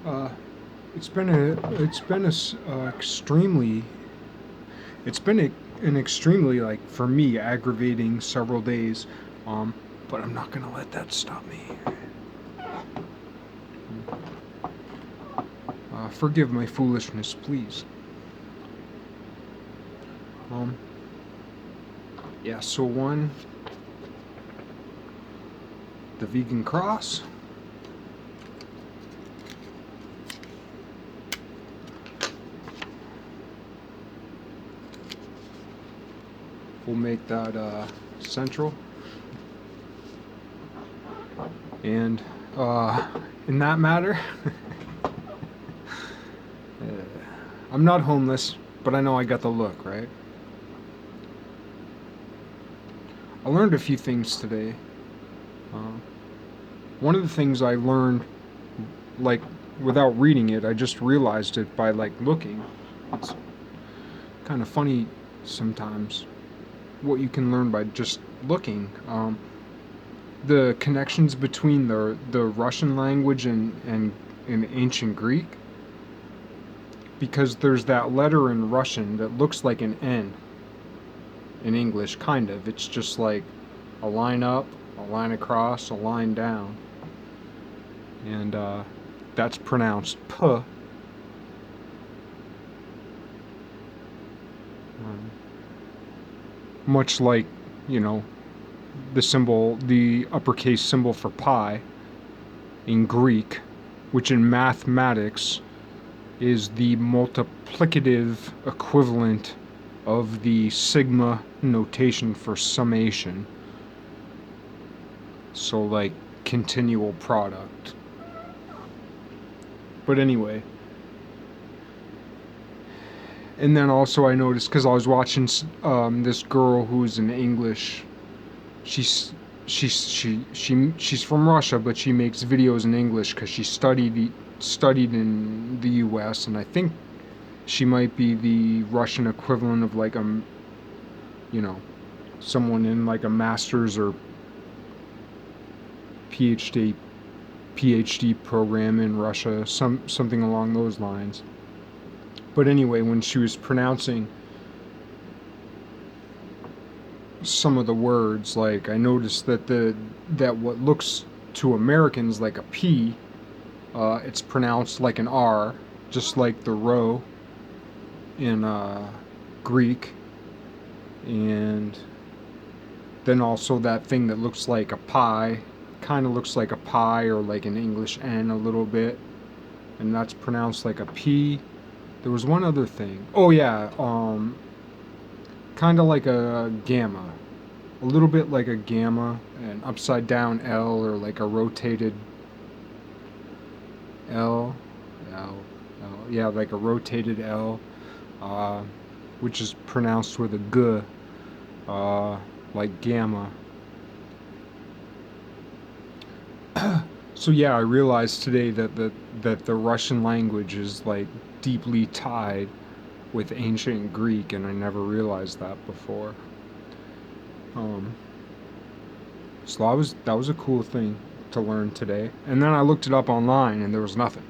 Uh, extremely it's been an extremely, like, for me, aggravating several days. Um, but I'm not gonna let that stop me. Forgive my foolishness, please. Um, yeah. So one, the vegan cross. We'll make that central. And in that matter, I'm not homeless, but I know I got the look, right? I learned a few things today. Uh, One of the things I learned, like, without reading it, I just realized it by, like, looking. It's kind of funny sometimes what you can learn by just looking. The connections between the Russian language and ancient Greek, because there's that letter in Russian that looks like an N in English, kind of. It's just like a line up, a line across, a line down, and that's pronounced P. Much like, you know, the uppercase symbol for pi in Greek, which in mathematics is the multiplicative equivalent of the sigma notation for summation. So, like, continual product. But anyway. And then also I noticed, because I was watching this girl who's in English. She's she's from Russia, but she makes videos in English because she studied in the U.S. and I think she might be the Russian equivalent of, like, you know, someone in, like, a master's or PhD PhD program in Russia, something along those lines. But anyway, when she was pronouncing some of the words, like, I noticed that what looks to Americans like a P, it's pronounced like an R, just like the rho in Greek, and then also that thing that looks like a pie, kind of looks like a pie or like an English N a little bit, and that's pronounced like a P. There was one other thing. Oh yeah, kind of like a gamma, a little bit like a gamma, an upside down L, or like a rotated L, L, L. Yeah, like a rotated L, uh, which is pronounced with a G, like gamma. So yeah, I realized today that the Russian language is, like, deeply tied with ancient Greek, and I never realized that before. Um, so that was a cool thing to learn today. And then I looked it up online, and there was nothing.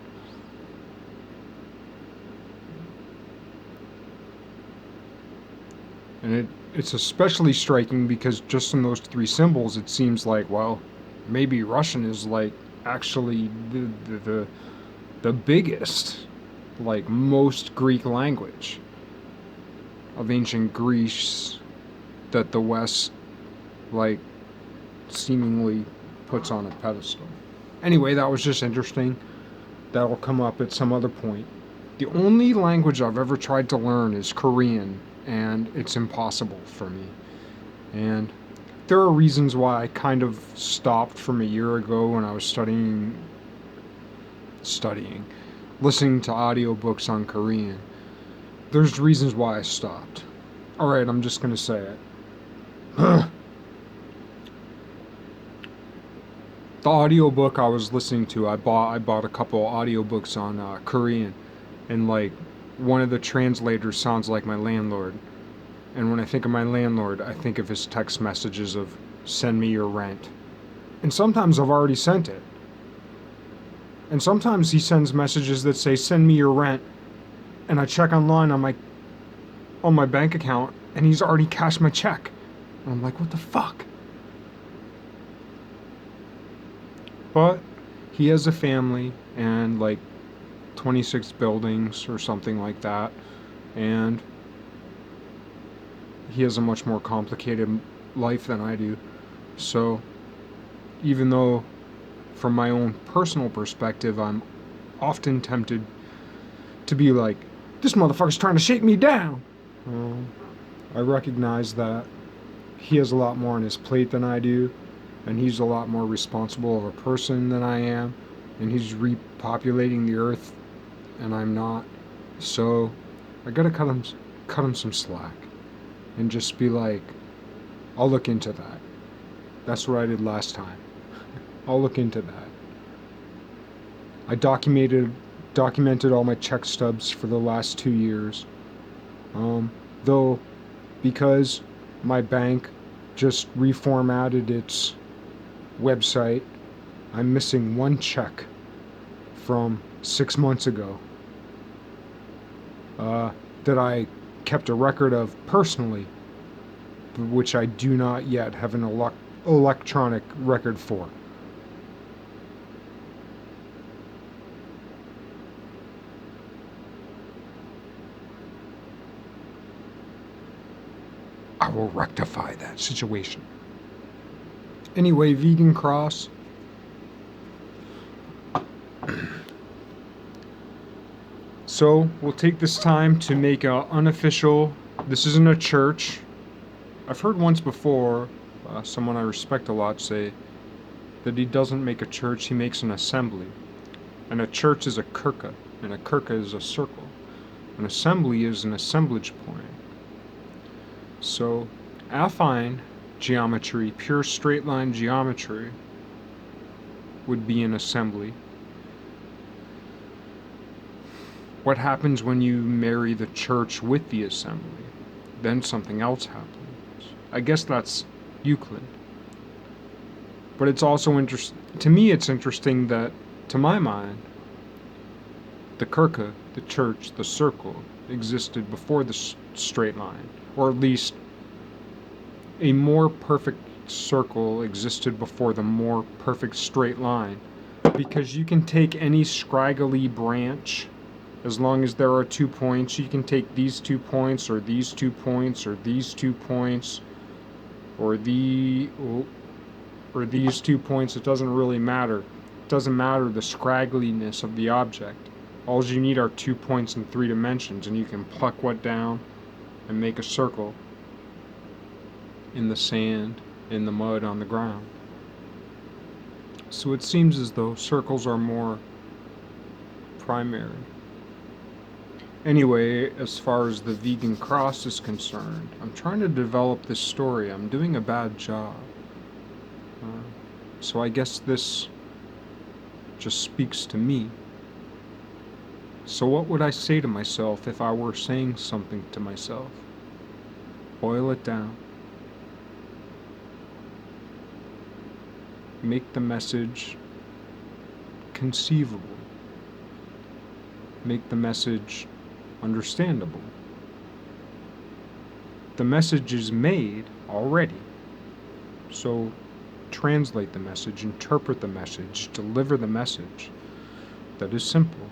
And it's especially striking because just in those three symbols, it seems like, well, maybe Russian is, like, actually the biggest, like, most Greek language of ancient Greece that the West, like, seemingly puts on a pedestal. Anyway, that was just interesting. That'll come up at some other point. The only language I've ever tried to learn is Korean, and it's impossible for me. And there are reasons why I kind of stopped from a year ago when I was studying, listening to audiobooks on Korean. There's reasons why I stopped. Alright, I'm just gonna say it. The audiobook I was listening to, I bought a couple audiobooks on Korean, and, like, one of the translators sounds like my landlord. And when I think of my landlord, I think of his text messages of "send me your rent," and sometimes I've already sent it, And sometimes he sends messages that say, "Send me your rent." And I check online on my bank account, and he's already cashed my check. And I'm like, what the fuck? But he has a family and like 26 buildings or something like that. And he has a much more complicated life than I do. So even though from my own personal perspective, I'm often tempted to be like, this motherfucker's trying to shake me down. I recognize that he has a lot more on his plate than I do, and he's a lot more responsible of a person than I am, and he's repopulating the earth, and I'm not. So I gotta cut him some slack, and just be like, I'll look into that. That's what I did last time. I'll look into that. I documented all my check stubs for the last 2 years. Though, because my bank just reformatted its website, I'm missing one check from 6 months ago that I kept a record of personally, which I do not yet have an electronic record for. I will rectify that situation. Anyway, Vegan Cross. So we'll take this time to make an unofficial. This isn't a church. I've heard once before someone I respect a lot say that he doesn't make a church, he makes an assembly. And a church is a kirka, and a kirka is a circle. An assembly is an assemblage point. So affine geometry, pure straight line geometry, would be an assembly. What happens when you marry the church with the assembly? Then something else happens. I guess that's Euclid. But it's also interesting, to me it's interesting that, to my mind, the kirka, the church, the circle, existed before the straight line. Or at least a more perfect circle existed before the more perfect straight line. Because you can take any scraggly branch, as long as there are 2 points, you can take these 2 points, or these 2 points, or these 2 points, or these 2 points. It doesn't really matter. It doesn't matter the scraggliness of the object. All you need are 2 points in 3 dimensions, and you can pluck what down and make a circle in the sand, in the mud, on the ground. So it seems as though circles are more primary. Anyway, as far as the vegan cross is concerned, I'm trying to develop this story. I'm doing a bad job. So I guess this just speaks to me. So what would I say to myself if I were saying something to myself? Boil it down. Make the message conceivable. Make the message understandable. The message is made already. So translate the message, interpret the message, deliver the message. That is simple.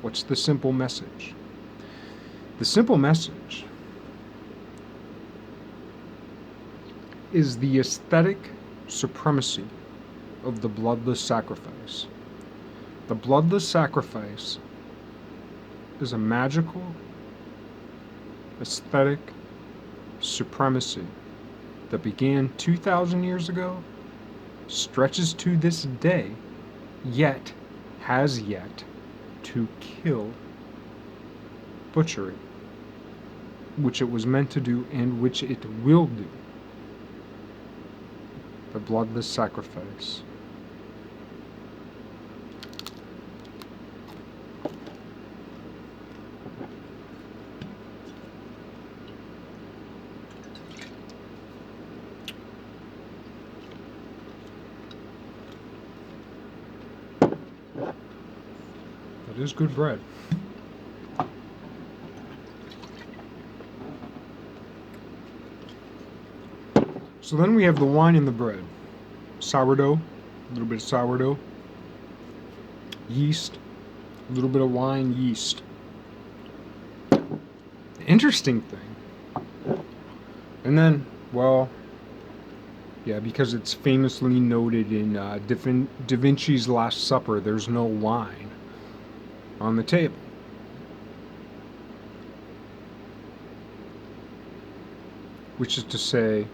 What's the simple message? The simple message is the aesthetic supremacy of the bloodless sacrifice. The bloodless sacrifice is a magical, aesthetic supremacy that began 2,000 years ago, stretches to this day, yet has yet to kill butchery, which it was meant to do and which it will do. The bloodless sacrifice. It is good bread. So then we have the wine and the bread. Sourdough, a little bit of sourdough. Yeast, a little bit of wine, yeast. Interesting thing. And then, well, yeah, because it's famously noted in Da Vinci's Last Supper, there's no wine on the table. Which is to say,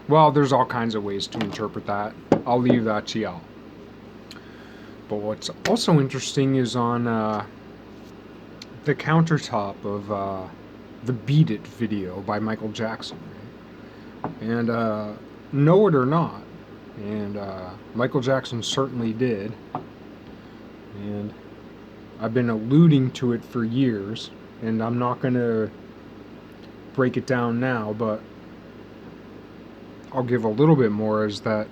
well, there's all kinds of ways to interpret that. I'll leave that to y'all. But what's also interesting is on the countertop of the Beat It video by Michael Jackson. Right? And know it or not, and Michael Jackson certainly did. And I've been alluding to it for years, and I'm not going to break it down now, but I'll give a little bit more, is that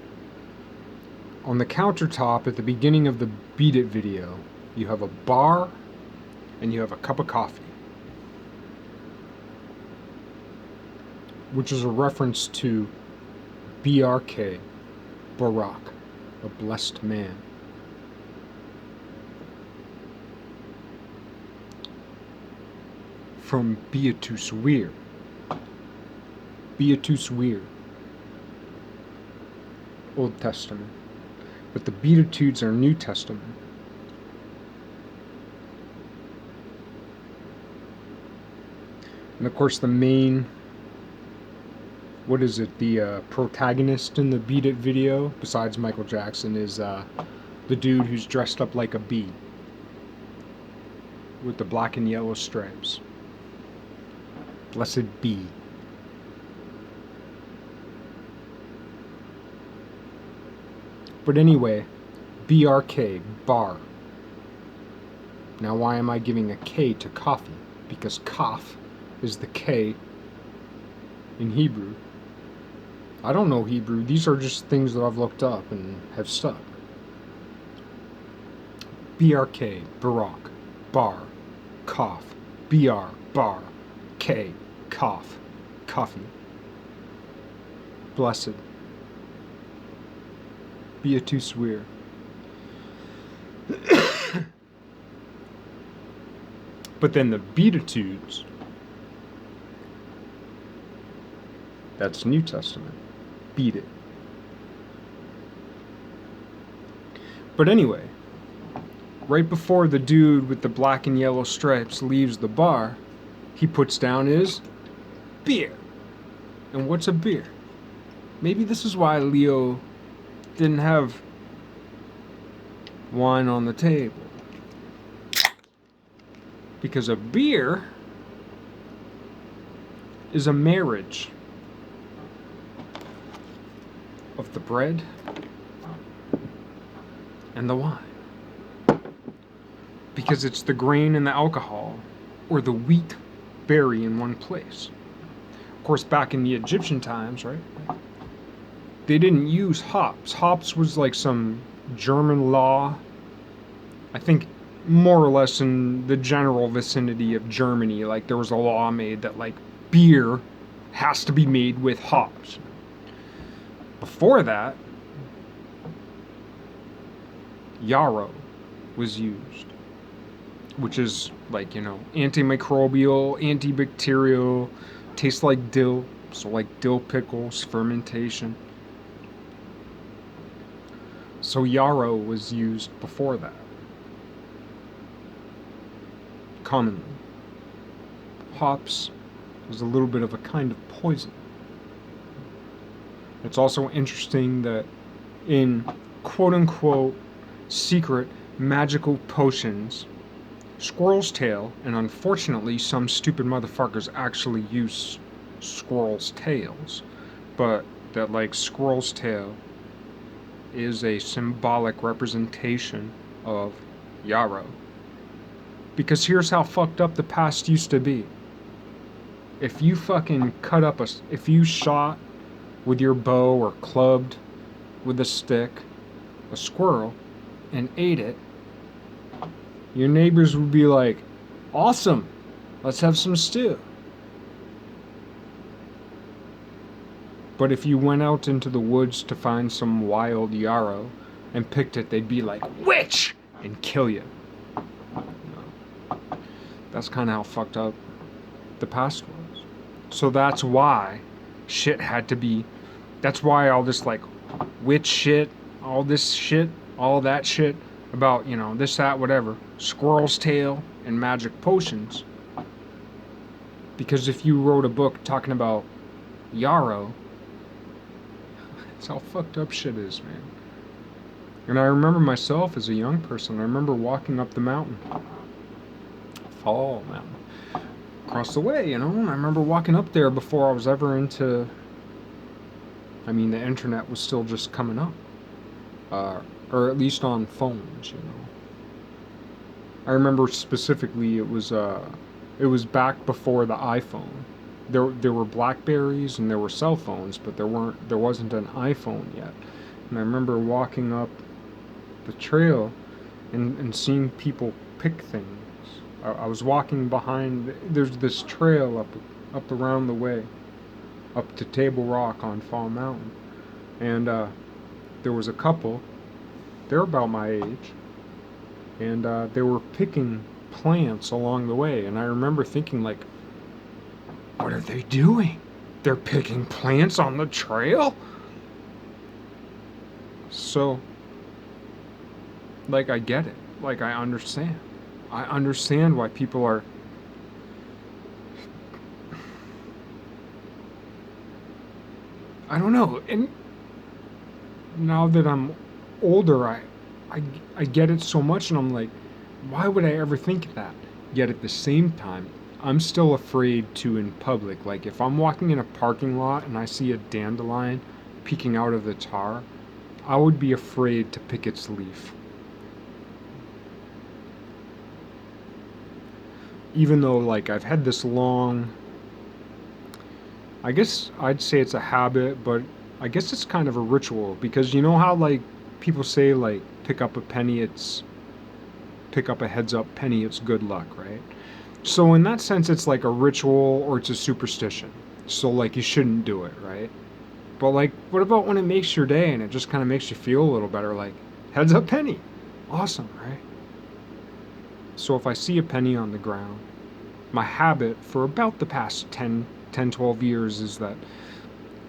on the countertop at the beginning of the Beat It video, you have a bar and you have a cup of coffee, which is a reference to BRK, Barack, a blessed man. From Beatus Weir. Beatus Weir. Old Testament. But the Beatitudes are New Testament. And of course the main, what is it, the protagonist in the Beat It video, besides Michael Jackson, is the dude who's dressed up like a bee with the black and yellow stripes. Blessed bee. But anyway, BRK, bar. Now why am I giving a K to coffee? Because kaf is the K in Hebrew. I don't know Hebrew. These are just things that I've looked up and have stuck. BRK, Barack, bar, kaf, BR, bar, K, kaf, coffee. Blessed. Beatus Weir. But then the Beatitudes, that's New Testament. Beat it. But anyway, right before the dude with the black and yellow stripes leaves the bar, he puts down his beer. And what's a beer? Maybe this is why Leo didn't have wine on the table. Because a beer is a marriage of the bread and the wine. Because it's the grain and the alcohol, or the wheat berry in one place. Of course, back in the Egyptian times, right? They didn't use hops. Hops was like some German law, I think more or less in the general vicinity of Germany. Like there was a law made that like beer has to be made with hops. Before that, yarrow was used, which is like, you know, antimicrobial, antibacterial, tastes like dill, so like dill pickles, fermentation. So yarrow was used before that, commonly. Hops was a little bit of a kind of poison. It's also interesting that in quote-unquote secret magical potions, squirrel's tail, and unfortunately some stupid motherfuckers actually use squirrel's tails, but that like squirrel's tail is a symbolic representation of yarrow. Because here's how fucked up the past used to be. If you fucking if you shot with your bow or clubbed with a stick a squirrel and ate it, Your neighbors would be like, awesome, let's have some stew. But if you went out into the woods to find some wild yarrow and picked it, they'd be like, witch! And kill you. That's kind of how fucked up the past was. So that's why shit had to be. That's why all this, like, witch shit, all this shit, all that shit about, this, that, whatever, squirrel's tail and magic potions. Because if you wrote a book talking about yarrow, that's how fucked up shit is, man. And I remember myself as a young person, I remember walking up the mountain. Fall Mountain. Across the way, and I remember walking up there before I was ever into. The internet was still just coming up. Or at least on phones, I remember specifically it was back before the iPhone. There were Blackberries and there were cell phones, but there wasn't an iPhone yet. And I remember walking up the trail and seeing people pick things. I was walking behind. There's this trail up around the way, up to Table Rock on Fall Mountain, and there was a couple. They're about my age, and they were picking plants along the way. And I remember thinking, like, what are they doing? They're picking plants on the trail? So, like, I get it. Like, I understand. I understand why people are. I don't know. And now that I'm older, I get it so much, and I'm like, why would I ever think that? Yet at the same time, I'm still afraid to in public. Like, if I'm walking in a parking lot and I see a dandelion peeking out of the tar, I would be afraid to pick its leaf. Even though, like, I've had this long, I guess I'd say it's a habit, but I guess it's kind of a ritual, because you know how, like, people say, like, pick up a heads up penny, it's good luck, right? So in that sense, it's like a ritual or it's a superstition. So, like, you shouldn't do it, right? But, like, what about when it makes your day and it just kind of makes you feel a little better? Like, heads up penny, awesome, right? So if I see a penny on the ground, my habit for about the past 12 years is that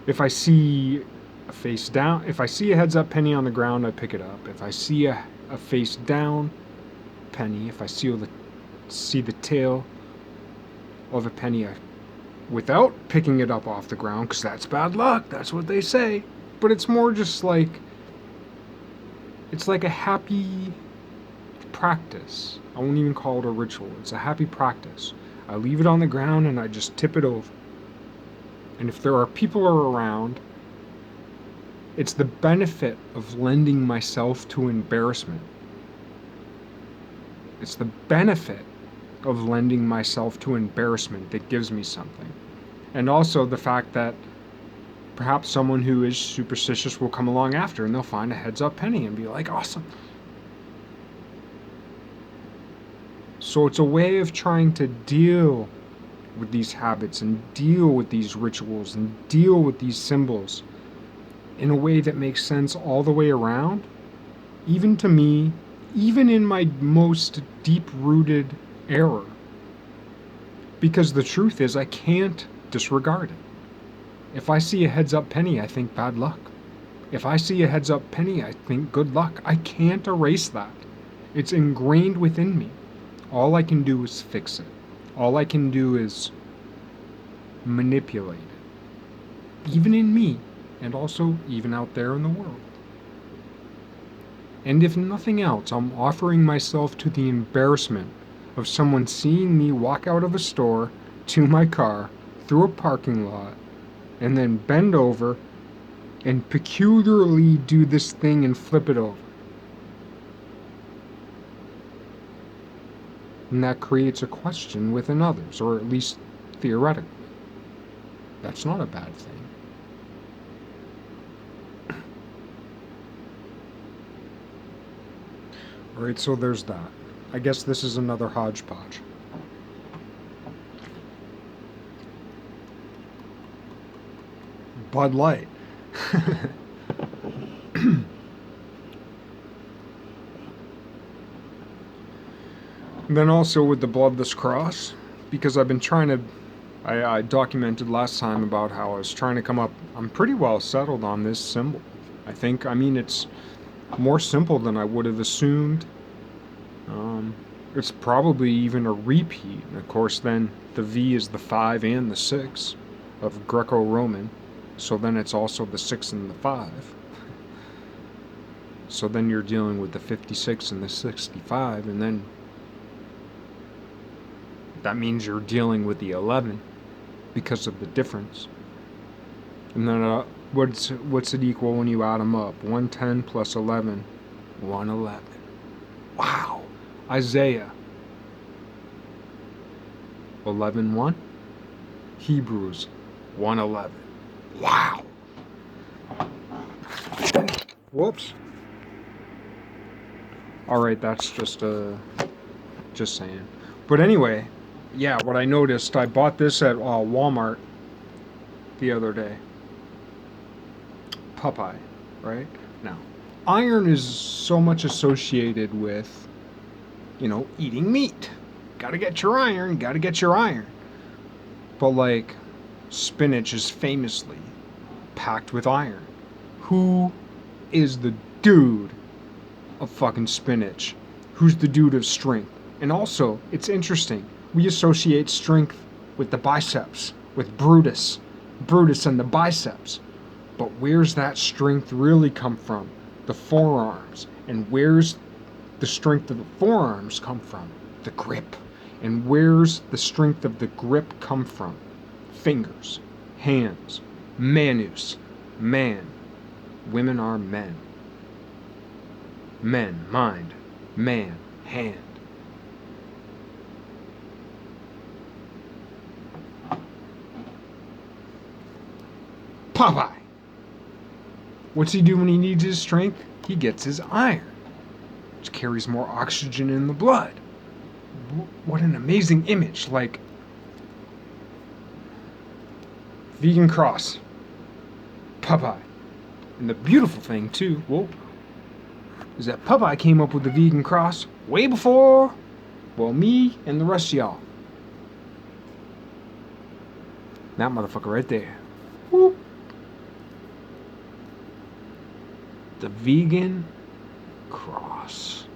if I see if I see a heads up penny on the ground, I pick it up. If I see a face down penny, if I see the tail of a penny, without picking it up off the ground, because that's bad luck, that's what they say. But it's more just like, it's like a happy practice. I won't even call it a ritual. It's a happy practice. I leave it on the ground and I just tip it over. And if there are people around, it's the benefit of lending myself to embarrassment. It's the benefit of lending myself to embarrassment that gives me something. And also the fact that perhaps someone who is superstitious will come along after and they'll find a heads up penny and be like, awesome. So it's a way of trying to deal with these habits and deal with these rituals and deal with these symbols in a way that makes sense all the way around, even to me, even in my most deep-rooted error. Because the truth is, I can't disregard it. If I see a heads-up penny, I think bad luck. If I see a heads-up penny, I think good luck. I can't erase that. It's ingrained within me. All I can do is fix it. All I can do is manipulate it. Even in me, and also even out there in the world. And if nothing else, I'm offering myself to the embarrassment of someone seeing me walk out of a store to my car, through a parking lot, and then bend over and peculiarly do this thing and flip it over. And that creates a question within others, or at least theoretically. That's not a bad thing. Alright, so there's that. I guess this is another hodgepodge. Bud Light. Then also with the Bloodless Cross, because I've been trying to, I documented last time about how I was trying to come up, I'm pretty well settled on this symbol. I mean, it's more simple than I would have assumed. It's probably even a repeat. And of course, then the V is the 5 and the 6 of Greco-Roman. So then it's also the 6 and the 5. So then you're dealing with the 56 and the 65, and then that means you're dealing with the 11 because of the difference. And then what's it equal when you add them up? 110 plus 11, 111. Wow. Isaiah 11:1. Hebrews 1:11. Wow. Whoops. Alright, that's just saying. But anyway, yeah, what I noticed, I bought this at Walmart the other day. Popeye, right? Now, iron is so much associated with, eating meat. Gotta get your iron, gotta get your iron. But like, spinach is famously packed with iron. Who is the dude of fucking spinach? Who's the dude of strength? And also, it's interesting, we associate strength with the biceps, with Brutus and the biceps. But where's that strength really come from? The forearms. And where's the strength of the forearms come from? The grip. And where's the strength of the grip come from? Fingers, hands, manus, man. Women are men. Men, mind, man, hand. Popeye. What's he do when he needs his strength? He gets his iron, which carries more oxygen in the blood. What an amazing image. Like, vegan cross. Popeye. And the beautiful thing, too, is that Popeye came up with the vegan cross way before, me and the rest of y'all. That motherfucker right there. Whoop. The vegan cross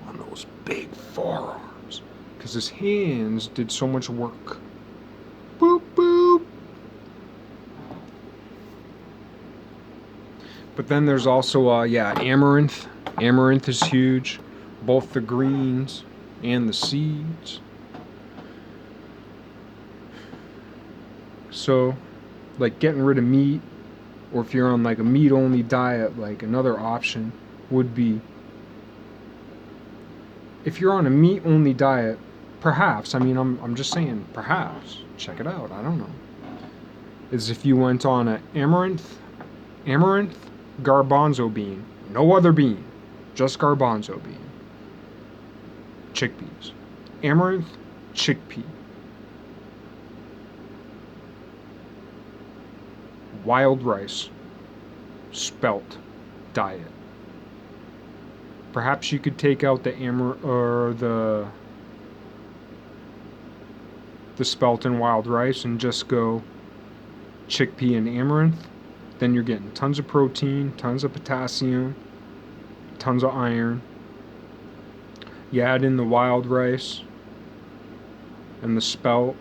on those big forearms, because his hands did so much work. Boop, boop. But then there's also, amaranth. Amaranth is huge. Both the greens and the seeds. So, like, getting rid of meat, or if you're on like a meat-only diet, like another option would be, if you're on a meat-only diet, perhaps, I'm just saying, perhaps, check it out, I don't know, is if you went on a amaranth, garbanzo bean, no other bean, just garbanzo bean, chickpeas, amaranth, chickpea, wild rice, spelt diet. Perhaps you could take out the the spelt and wild rice and just go chickpea and amaranth. Then you're getting tons of protein, tons of potassium, tons of iron. You add in the wild rice and the spelt,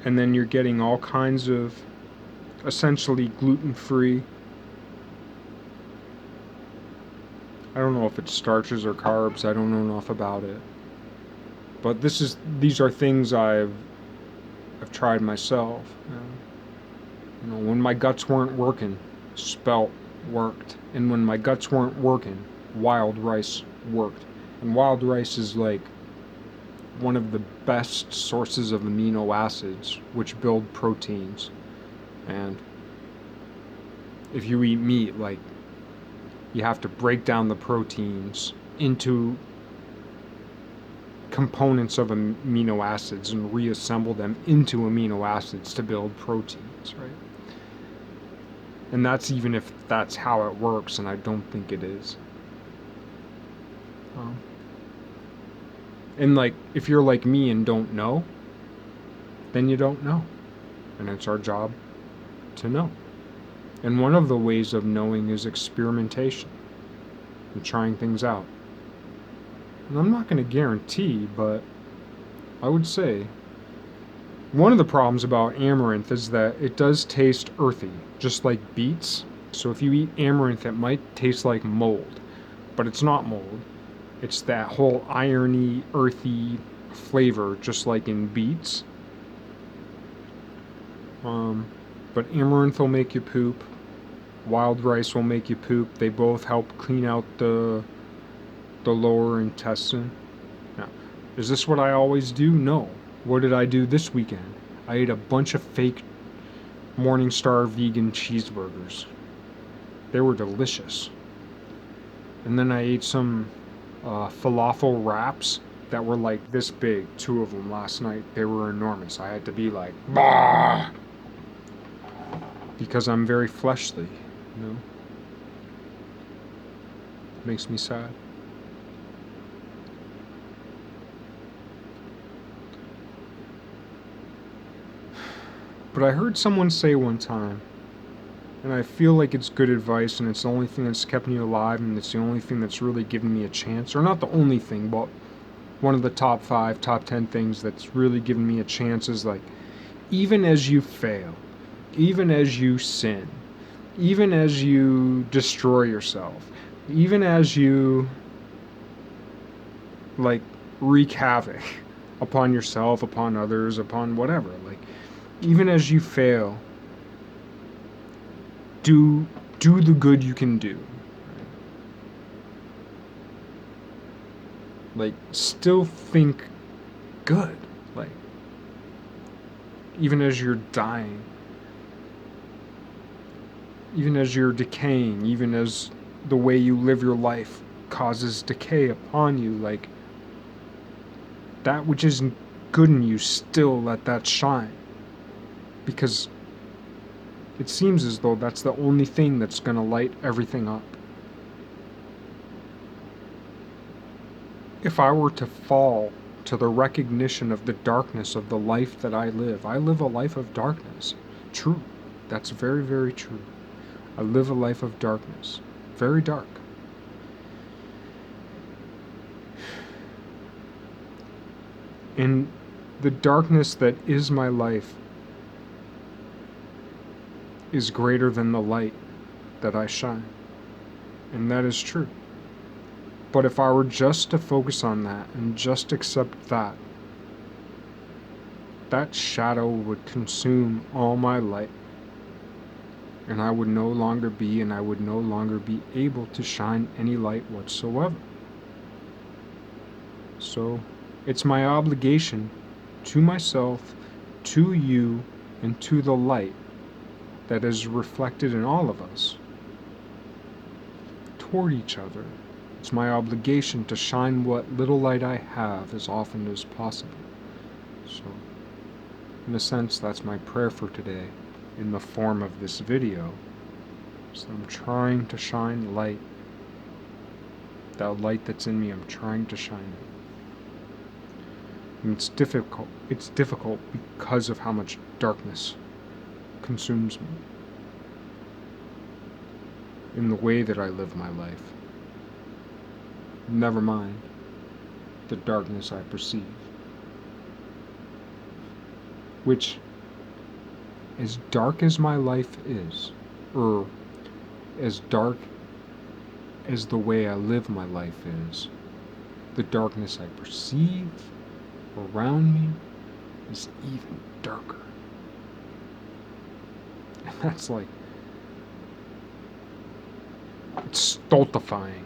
and then you're getting all kinds of essentially gluten-free. I don't know if it's starches or carbs. I don't know enough about it. But these are things I've tried myself. When my guts weren't working, spelt worked, and when my guts weren't working, wild rice worked. And wild rice is like one of the best sources of amino acids, which build proteins. And if you eat meat, like, you have to break down the proteins into components of amino acids and reassemble them into amino acids to build proteins, right? And that's even if that's how it works, and I don't think it is. And like, if you're like me and don't know, then you don't know. And it's our job to know. And one of the ways of knowing is experimentation and trying things out. And I'm not going to guarantee, but I would say one of the problems about amaranth is that it does taste earthy, just like beets. So if you eat amaranth, it might taste like mold, but it's not mold. It's that whole irony, earthy flavor, just like in beets. But amaranth will make you poop. Wild rice will make you poop. They both help clean out the lower intestine. Now, is this what I always do? No. What did I do this weekend? I ate a bunch of fake Morningstar vegan cheeseburgers. They were delicious. And then I ate some falafel wraps that were like this big, 2 of them last night. They were enormous. I had to be like, bah! Because I'm very fleshly, you know? Makes me sad. But I heard someone say one time, and I feel like it's good advice, and it's the only thing that's kept me alive, and it's the only thing that's really given me a chance, or not the only thing, but one of the top 5, top 10 things that's really given me a chance is like, even as you fail, even as you sin, even as you destroy yourself, even as you like wreak havoc upon yourself, upon others, upon whatever, like, even as you fail, do the good you can do. Like, still think good. Like, even as you're dying, even as you're decaying, even as the way you live your life causes decay upon you, like, that which isn't good in you, still let that shine. Because it seems as though that's the only thing that's going to light everything up. If I were to fall to the recognition of the darkness of the life that I live a life of darkness. True. That's very, very true. I live a life of darkness. Very dark. And the darkness that is my life is greater than the light that I shine. And that is true. But if I were just to focus on that and just accept that, that shadow would consume all my light. And I would no longer be, and I would no longer be able to shine any light whatsoever. So, it's my obligation to myself, to you, and to the light that is reflected in all of us, toward each other. It's my obligation to shine what little light I have as often as possible. So, in a sense, that's my prayer for today, in the form of this video. So I'm trying to shine light. That light that's in me, I'm trying to shine it. And it's difficult. It's difficult because of how much darkness consumes me in the way that I live my life. Never mind the darkness I perceive, which, as dark as my life is, or as dark as the way I live my life is, the darkness I perceive around me is even darker. And that's like, it's stultifying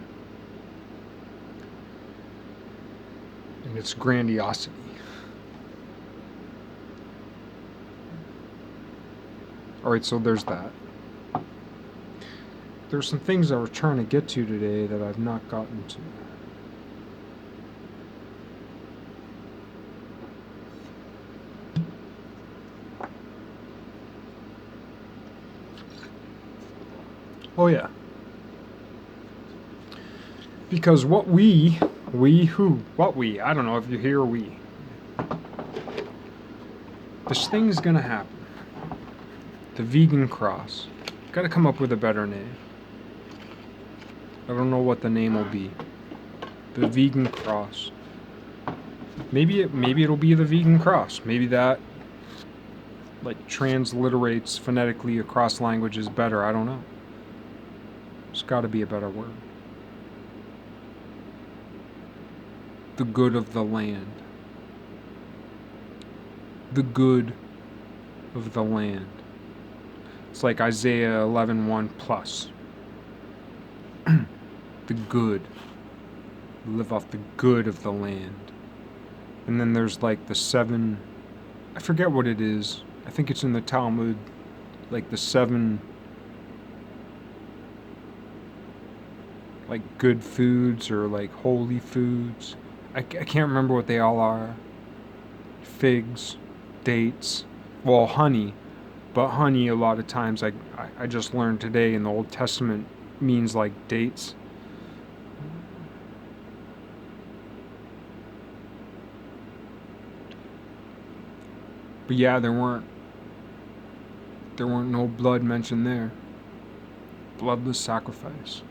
in its grandiosity. Alright, so there's that. There's some things I was trying to get to today that I've not gotten to. Oh yeah. Because what we, I don't know if you hear we. This thing's gonna happen. The vegan cross. Gotta come up with a better name. I don't know what the name will be. The vegan cross. Maybe it'll be the vegan cross. Maybe that like transliterates phonetically across languages better. I don't know. There's got to be a better word. The good of the land. The good of the land. It's like Isaiah 11:1 plus. The good. Live off the good of the land. And then there's like the 7, I forget what it is. I think it's in the Talmud, like the 7 like good foods or like holy foods. I can't remember what they all are. Figs, dates, well, honey. But honey, a lot of times, I just learned today in the Old Testament means like dates. But yeah, there weren't no blood mentioned there. Bloodless sacrifice.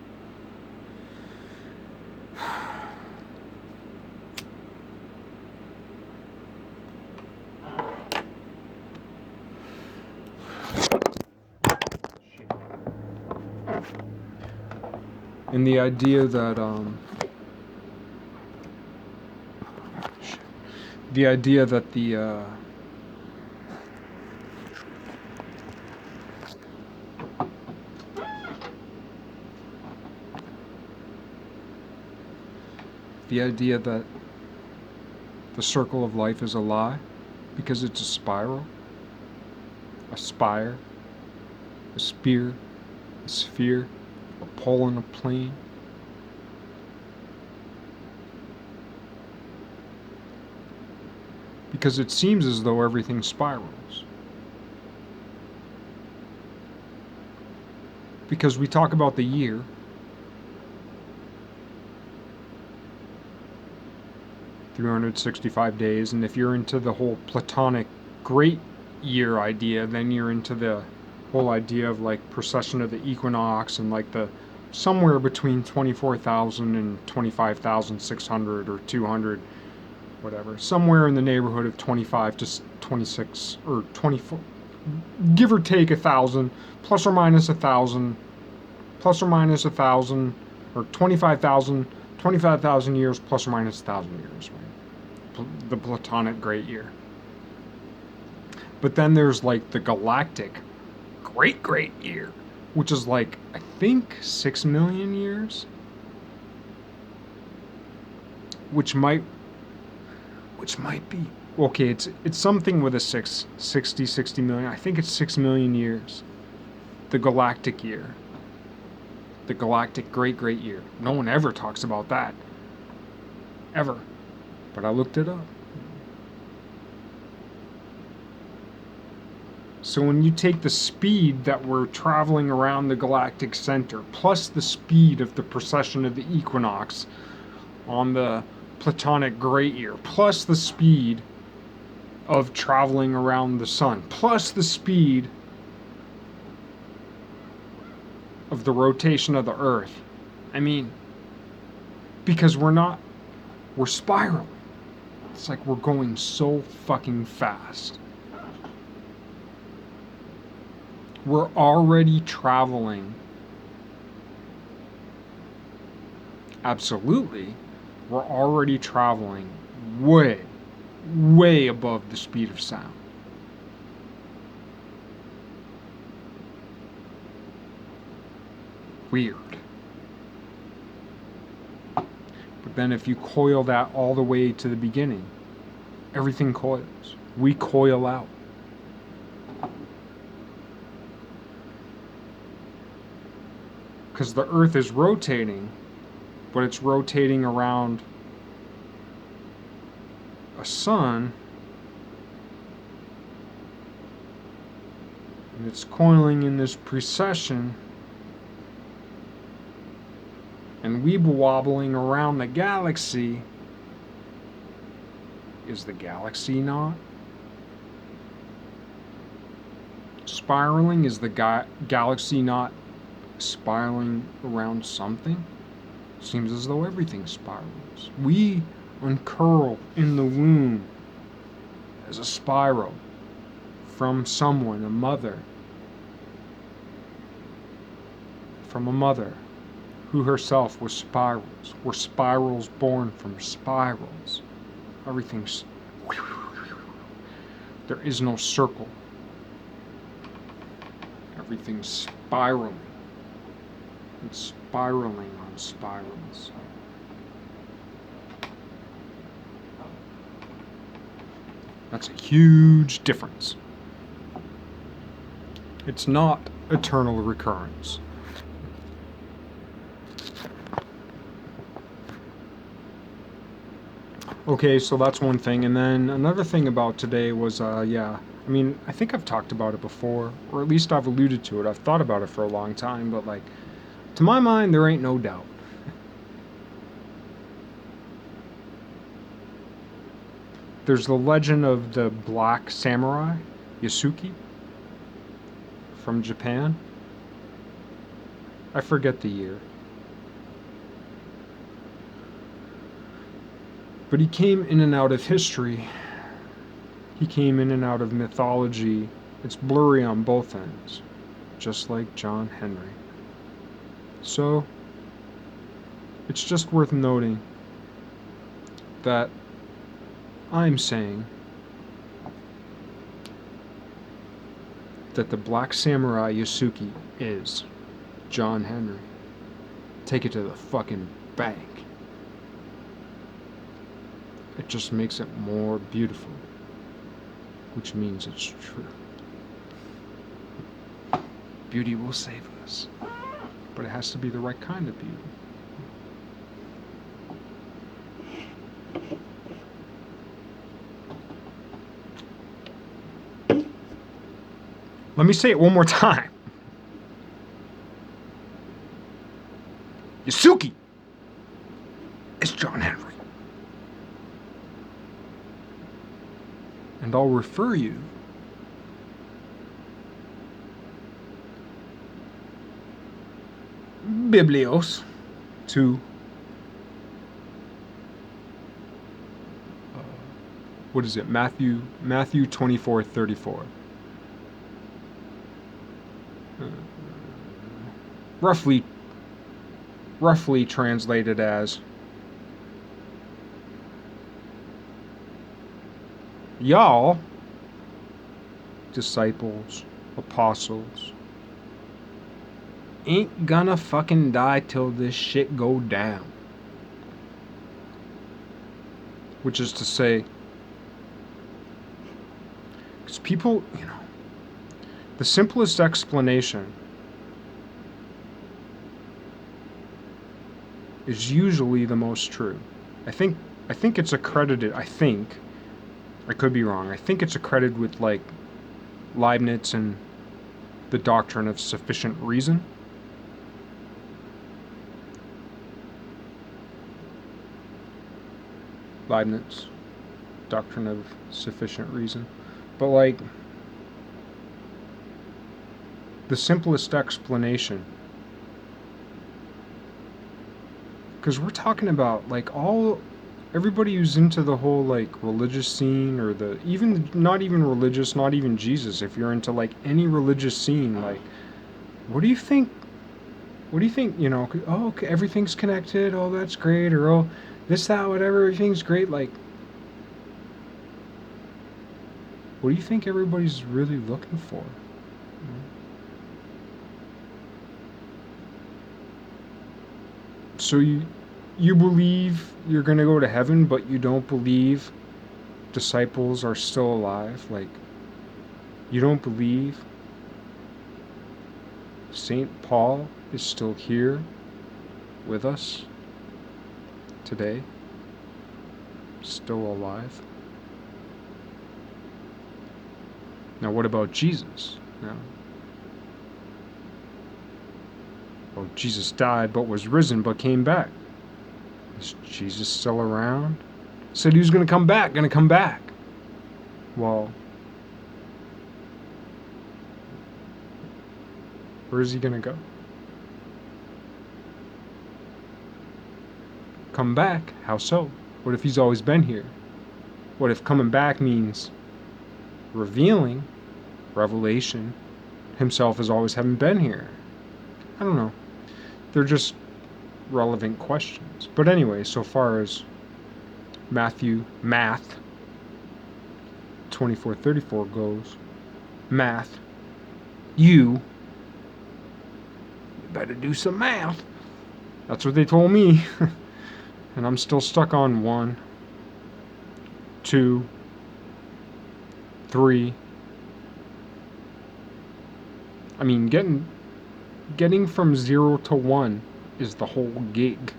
And the idea that the idea that the idea that the circle of life is a lie because it's a spiral, a spire, a spear, a sphere, a pole in a plane. Because it seems as though everything spirals. Because we talk about the year, (365 days), and if you're into the whole Platonic great year idea, then you're into the whole idea of like precession of the equinox and like the somewhere between 24,000 and 25,600 or 200, whatever, somewhere in the neighborhood of 25 to 26 or 24, give or take 1,000, plus or minus 1,000, plus or minus 1,000, or 25,000 years plus or minus 1,000 years, right? The Platonic great year. But then there's like the galactic great year, which is like, I think 6 million years, which might be okay. It's something with a 60 million. I think it's 6 million years. The galactic year, the galactic great year. No one ever talks about that, ever. But I looked it up. So when you take the speed that we're traveling around the galactic center, plus the speed of the precession of the equinox on the Platonic great year, plus the speed of traveling around the sun, plus the speed of the rotation of the earth. I mean, because we're spiraling. It's like we're going so fucking fast. We're already traveling. Absolutely. We're already traveling way above the speed of sound. Weird. But then if you coil that all the way to the beginning, everything coils. We coil out. Because the earth is rotating, but it's rotating around a sun, and it's coiling in this precession and weeb wobbling around the galaxy. Is the galaxy not spiraling? Is the galaxy not spiraling around something? Seems as though everything spirals. We uncurl in the womb as a spiral from someone, a mother. From a mother who herself was spirals. We're spirals born from spirals. Everything's... There is no circle. Everything's spiraling. It's spiraling on spirals. That's a huge difference. It's not eternal recurrence. Okay, so that's one thing. And then another thing about today was, I mean, I think I've talked about it before, or at least I've alluded to it. I've thought about it for a long time, but like, to my mind, there ain't no doubt. There's the legend of the black samurai, Yasuke, from Japan. I forget the year. But he came in and out of history. He came in and out of mythology. It's blurry on both ends, just like John Henry. So, it's just worth noting that I'm saying that the Black Samurai Yasuke is John Henry. Take it to the fucking bank. It just makes it more beautiful, which means it's true. Beauty will save us, but it has to be the right kind of beauty. Let me say it one more time. Yasuke is John Henry. And I'll refer you Biblios to what is it? Matthew 24:34. Roughly translated as, y'all, disciples, apostles, ain't gonna fucking die till this shit go down. Which is to say, because people, the simplest explanation is usually the most true. I think it's accredited, I could be wrong, I think it's accredited with like Leibniz and the doctrine of sufficient reason. Leibniz, doctrine of sufficient reason. But like, the simplest explanation, because we're talking about like everybody who's into the whole like religious scene, or not even religious, not even Jesus, if you're into like any religious scene, like what do you think, oh, okay, everything's connected, oh that's great, or oh this, that, whatever, everything's great, like what do you think everybody's really looking for? So you believe you're going to go to heaven, but you don't believe disciples are still alive? Like, you don't believe St. Paul is still here with us today? Still alive? Now what about Jesus? Well, Jesus died, but was risen, but came back. Is Jesus still around? Said he was going to come back, going to come back. Well, where is he going to go? Come back? How so? What if he's always been here? What if coming back means revealing, revelation, himself as always having been here? I don't know. They're just relevant questions. But anyway, so far as math 2434 goes, math, you better do some math. That's what they told me. And I'm still stuck on 1, 2, 3. I mean, getting from 0 to 1 is the whole gig.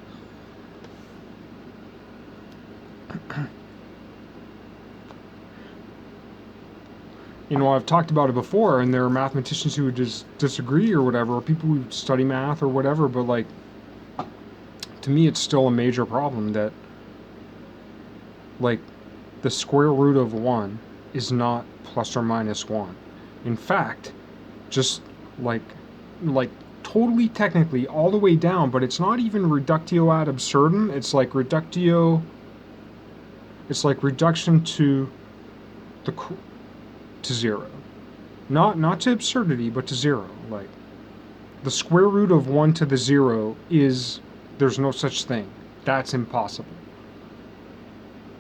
You know, I've talked about it before, and there are mathematicians who would just disagree or whatever, or people who study math or whatever, but like, to me, it's still a major problem that, like, the square root of 1 is not plus or minus 1. In fact, just like totally technically all the way down, but it's not even reductio ad absurdum. It's like reduction to the to 0. Not to absurdity, but to 0. Like, the square root of 1 to the 0 is, there's no such thing. That's impossible.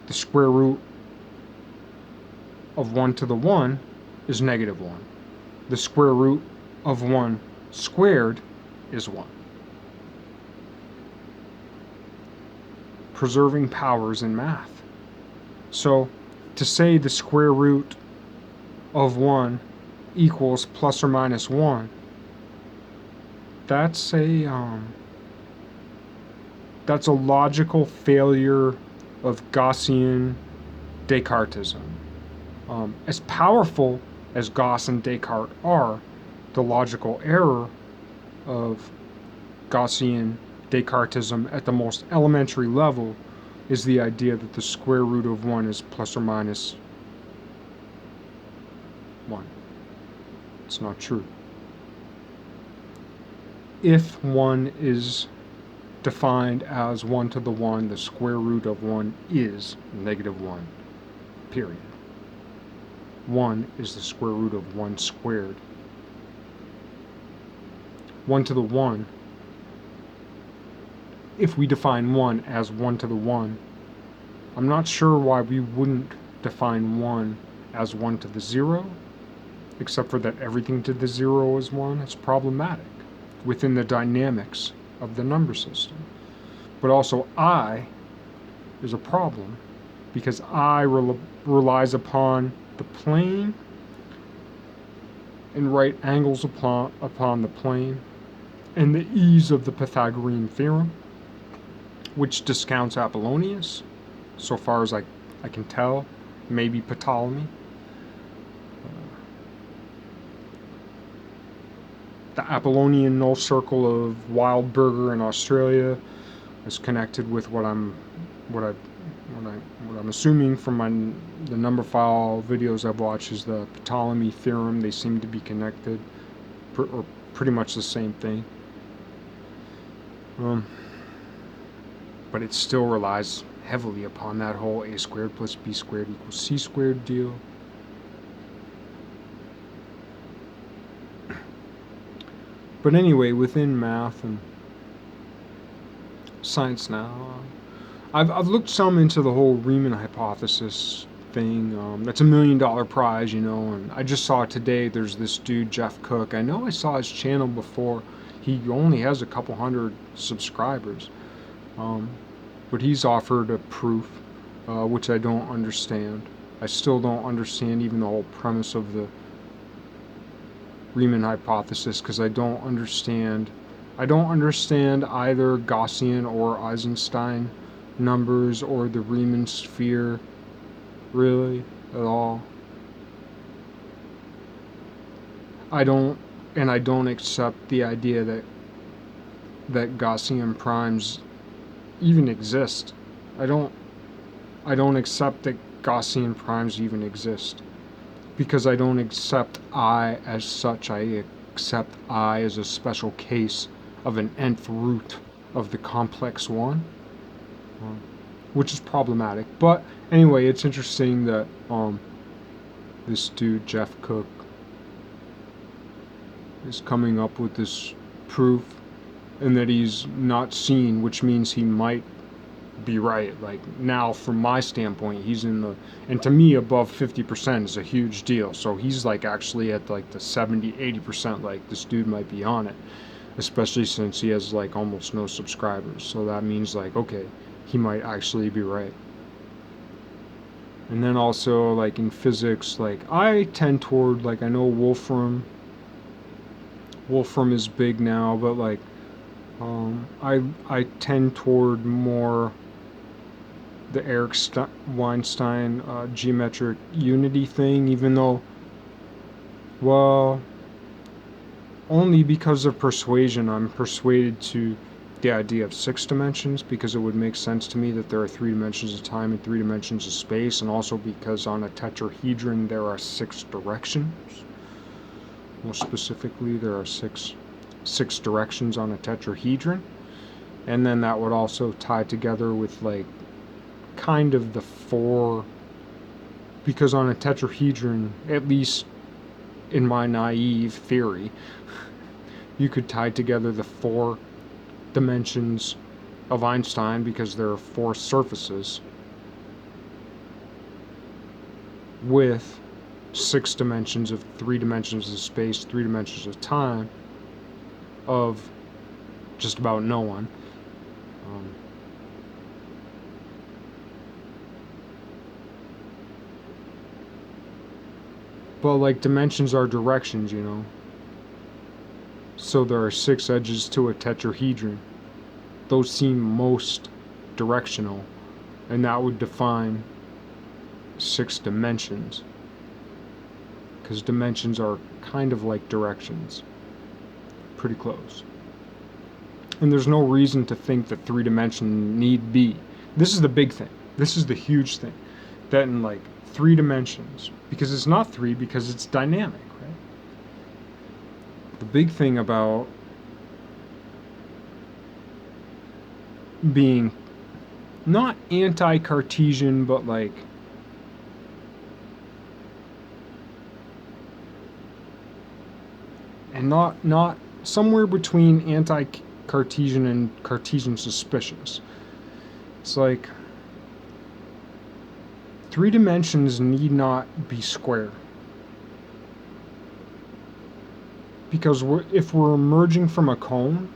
The square root of 1 to the 1 is negative 1. The square root of 1 squared is 1. Preserving powers in math. So, to say the square root of 1 equals plus or minus 1, that's a logical failure of Gaussian Descartesism. As powerful as Gauss and Descartes are, the logical error of Gaussian Descartesism at the most elementary level is the idea that the square root of 1 is plus or minus 1. It's not true. If 1 is defined as 1 to the 1, the square root of 1 is negative 1, period. 1 is the square root of 1 squared. 1 to the 1, if we define 1 as 1 to the 1, I'm not sure why we wouldn't define 1 as 1 to the 0, except for that everything to the 0 is 1. It's problematic within the dynamics of the number system. But also I is a problem because I relies upon the plane and right angles upon the plane and the ease of the Pythagorean theorem, which discounts Apollonius, so far as I can tell, maybe Ptolemy. The Apollonian null circle of Wildberger in Australia is connected with what I'm assuming from the number file videos I've watched is the Ptolemy theorem. They seem to be connected, or pretty much the same thing. But it still relies heavily upon that whole a squared plus b squared equals c squared deal. But anyway, within math and science now, I've looked some into the whole Riemann hypothesis thing. That's $1 million prize, you know, and I just saw today there's this dude, Jeff Cook. I know I saw his channel before. He only has a couple hundred subscribers. But he's offered a proof, which I don't understand. I still don't understand even the whole premise of the Riemann hypothesis, because I don't understand either Gaussian or Eisenstein numbers or the Riemann sphere really at all. I don't accept the idea that that Gaussian primes even exist. I don't I don't accept that Gaussian primes even exist, because I don't accept I as such. I accept I as a special case of an nth root of the complex one, which is problematic. But anyway, it's interesting that this dude Jeff Cook is coming up with this proof, and that he's not seen, which means he might be right. Like, now, from my standpoint, he's in the, and to me, above 50% is a huge deal. So he's like actually at like the 70-80%. Like, this dude might be on it, especially since he has like almost no subscribers. So that means, like, okay, he might actually be right. And then also, like, in physics, like, I tend toward, like, I know Wolfram is big now, but like, I tend toward more the Eric Weinstein geometric unity thing, even though, well, only because of persuasion. I'm persuaded to the idea of 6 dimensions, because it would make sense to me that there are 3 dimensions of time and 3 dimensions of space, and also because on a tetrahedron there are 6 directions. More specifically, there are six directions on a tetrahedron, and then that would also tie together with, like, kind of the 4, because on a tetrahedron, at least in my naive theory, you could tie together the 4 dimensions of Einstein, because there are 4 surfaces, with 6 dimensions of 3 dimensions of space, 3 dimensions of time, of just about no one. But, like, dimensions are directions, you know. So there are 6 edges to a tetrahedron. Those seem most directional, and that would define 6 dimensions, because dimensions are kind of like directions, pretty close. And there's no reason to think that 3-dimension need be. This is the big thing. This is the huge thing. That in, like, 3 dimensions, because it's not 3, because it's dynamic, right? The big thing about being not anti-Cartesian, but like, and not somewhere between anti-Cartesian and Cartesian suspicious. It's like, 3 dimensions need not be square. Because if we're emerging from a cone,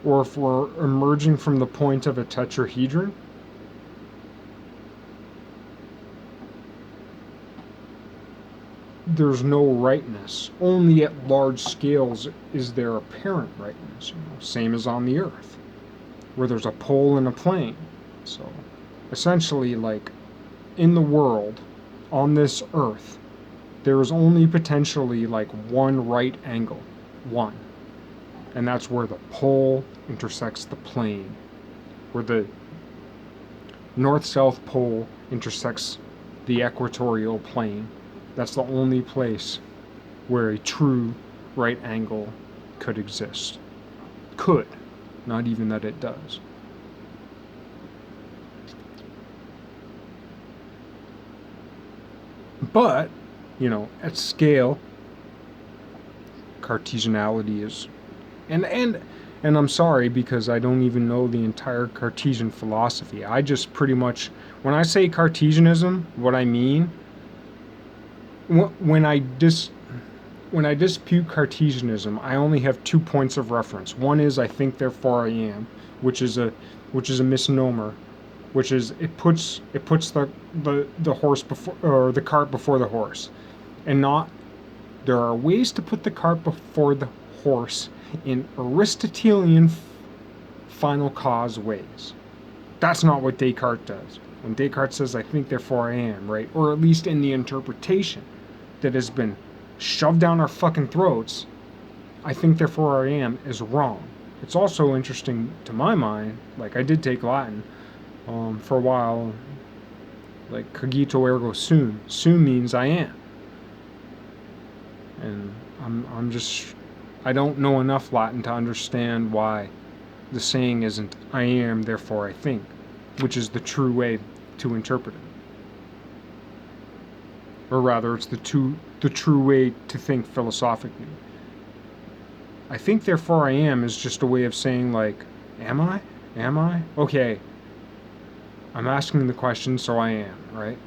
or if we're emerging from the point of a tetrahedron, there's no rightness. Only at large scales is there apparent rightness. Same as on the Earth, where there's a pole and a plane. So, essentially, like, in the world, on this Earth, there is only potentially, like, one right angle. One. And that's where the pole intersects the plane. Where the north-south pole intersects the equatorial plane. That's the only place where a true right angle could exist. Could. Not even that it does. But, you know, at scale, Cartesianality is... And I'm sorry, because I don't even know the entire Cartesian philosophy. I just pretty much... When I say Cartesianism, what I mean... When I dispute Cartesianism, I only have 2 points of reference. One is I think therefore I am, which is a misnomer, which is it puts the horse before, or the cart before the horse, and not, there are ways to put the cart before the horse in Aristotelian final cause ways. That's not what Descartes does. When Descartes says I think therefore I am, right, or at least in the interpretation that has been shoved down our fucking throats, I think therefore I am, is wrong. It's also interesting to my mind, like I did take Latin for a while, like cogito ergo sum. Sum means I am. And I'm just, I don't know enough Latin to understand why the saying isn't I am, therefore I think, which is the true way to interpret it. Or rather, it's the true way to think philosophically. I think, therefore I am is just a way of saying, like, am I? Am I? Okay, I'm asking the question, so I am, right?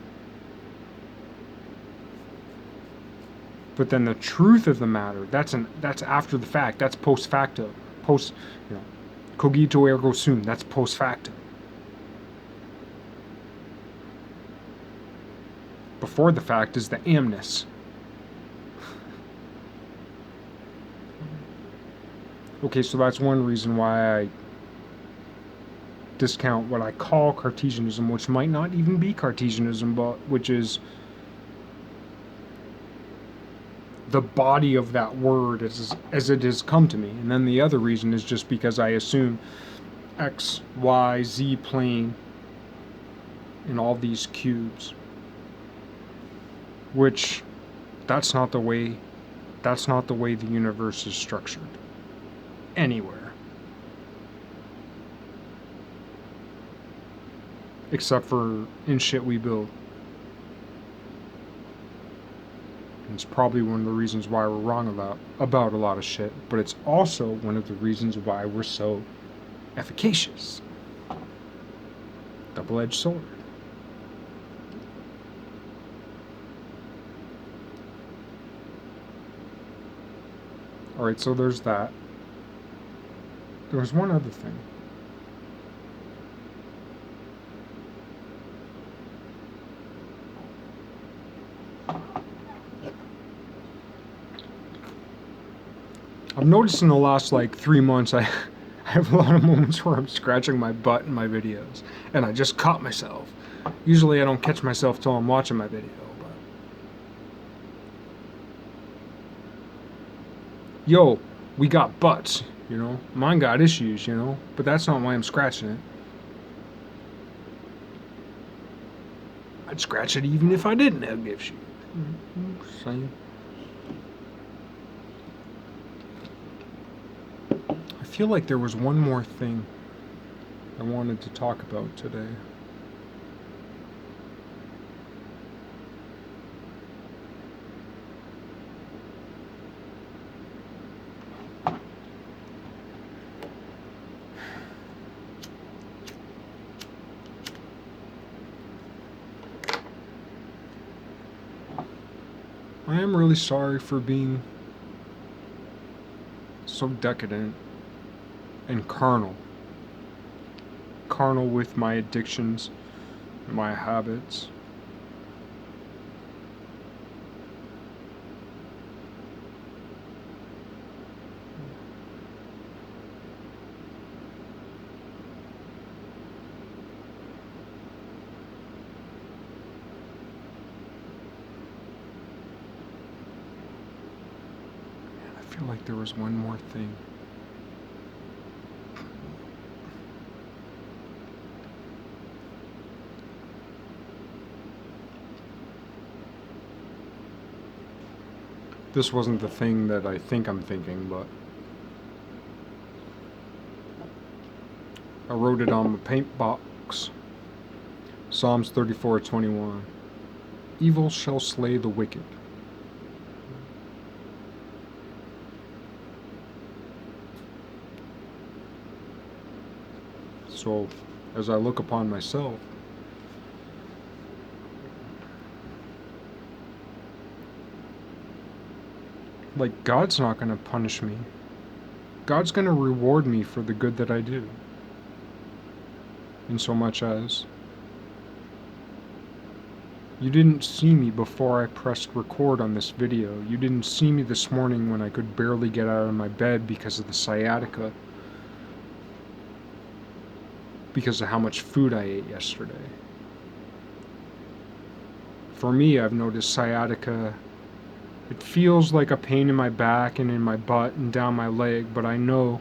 But then the truth of the matter, that's after the fact. That's post facto. Post, you know, cogito ergo sum. That's post facto. Before the fact is the amness. Okay, so that's one reason why I discount what I call Cartesianism, which might not even be Cartesianism, but which is the body of that word as it has come to me. And then the other reason is just because I assume X, Y, Z plane in all these cubes, which that's not the way the universe is structured anywhere. Except for in shit we build. And it's probably one of the reasons why we're wrong about a lot of shit, but it's also one of the reasons why we're so efficacious. Double-edged sword. Alright, so there's that. There was one other thing. I've noticed in the last like 3 months I have a lot of moments where I'm scratching my butt in my videos, and I just caught myself. Usually I don't catch myself till I'm watching my video, but yo, we got butts, you know? Mine got issues, you know? But that's not why I'm scratching it. I'd scratch it even if I didn't have issues. Same. I feel like there was one more thing I wanted to talk about today. I am really sorry for being so decadent and carnal. Carnal with my addictions, my habits. I feel like there was one more thing. This wasn't the thing that I think I'm thinking, but I wrote it on the paint box. Psalms 34:21. Evil shall slay the wicked. So, as I look upon myself, like, God's not going to punish me. God's going to reward me for the good that I do. In so much as you didn't see me before I pressed record on this video. You didn't see me this morning when I could barely get out of my bed because of the sciatica. Because of how much food I ate yesterday. For me, I've noticed sciatica. It feels like a pain in my back and in my butt and down my leg, but I know